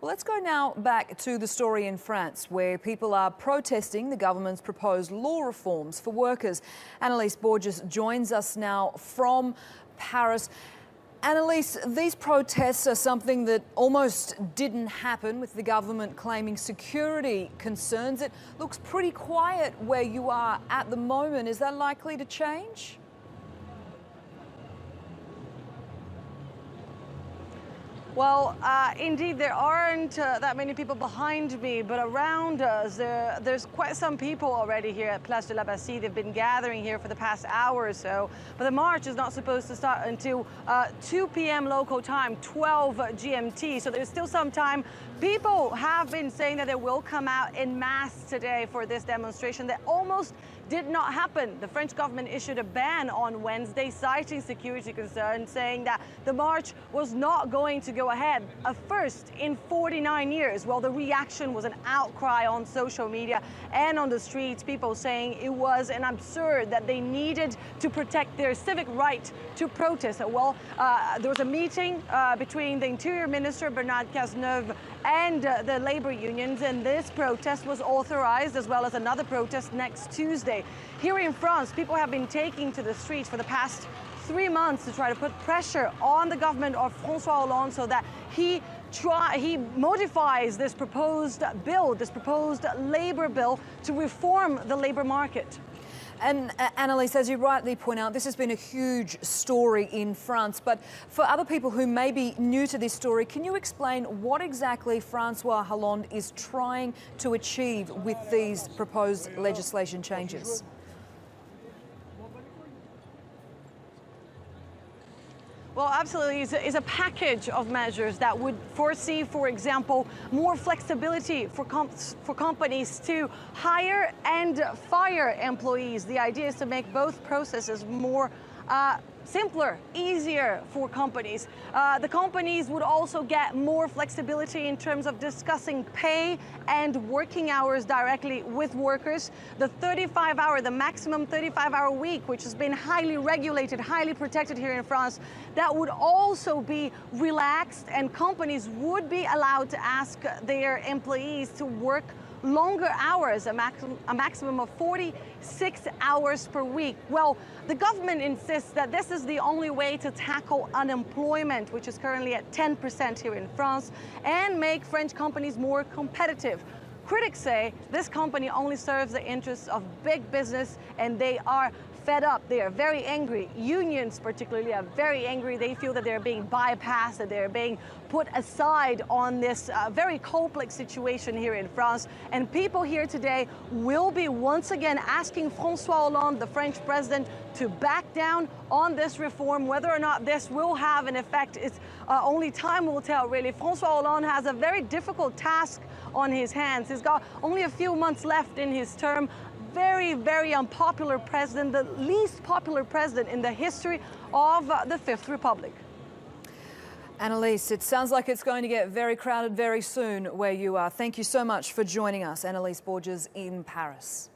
Well, let's go now back to the story in France, where people are protesting the government's proposed law reforms for workers. Anelise Borges joins us now from Paris. Anelise, these protests are something that almost didn't happen, with the government claiming security concerns. It looks pretty quiet where you are at the moment. Is that likely to change? Well, indeed, there aren't that many people behind me, but around us, there's quite some people already here at Place de la Bastille. They've been gathering here for the past hour or so, but the march is not supposed to start until 2 p.m. local time, 12 GMT, so there's still some time. People have been saying that they will come out en masse today for this demonstration that almost did not happen. The French government issued a ban on Wednesday, citing security concerns, saying that the march was not going to go ahead. A first in 49 years. Well, the reaction was an outcry on social media and on the streets, people saying it was an absurd, that they needed to protect their civic right to protest. Well, there was a meeting between the Interior Minister, Bernard Cazeneuve, and the labor unions, and this protest was authorized, as well as another protest next Tuesday. Here in France, people have been taking to the streets for the past 3 months to try to put pressure on the government of François Hollande so that he modifies this proposed bill, this proposed labor bill, to reform the labor market. And Anelise, as you rightly point out, this has been a huge story in France. But for other people who may be new to this story, can you explain what exactly François Hollande is trying to achieve with these proposed legislation changes? Well, absolutely. It's a package of measures that would foresee, for example, more flexibility for companies to hire and fire employees. The idea is to make both processes more simpler, easier for companies. The companies would also get more flexibility in terms of discussing pay and working hours directly with workers. The maximum 35-hour week, which has been highly regulated, highly protected here in France, that would also be relaxed, and companies would be allowed to ask their employees to work longer hours, a maximum of 46 hours per week. Well, the government insists that this is the only way to tackle unemployment, which is currently at 10% here in France, and make French companies more competitive. Critics say this company only serves the interests of big business, and they are fed up. They are very angry. Unions particularly are very angry. They feel that they're being bypassed, that they're being put aside on this very complex situation here in France. And people here today will be once again asking François Hollande, the French president, to back down on this reform. Whether or not this will have an effect, it's only time will tell, really. François Hollande has a very difficult task on his hands. He's got only a few months left in his term. Very, very unpopular president, the least popular president in the history of the Fifth Republic. Anelise, it sounds like it's going to get very crowded very soon where you are. Thank you so much for joining us. Anelise Borges in Paris.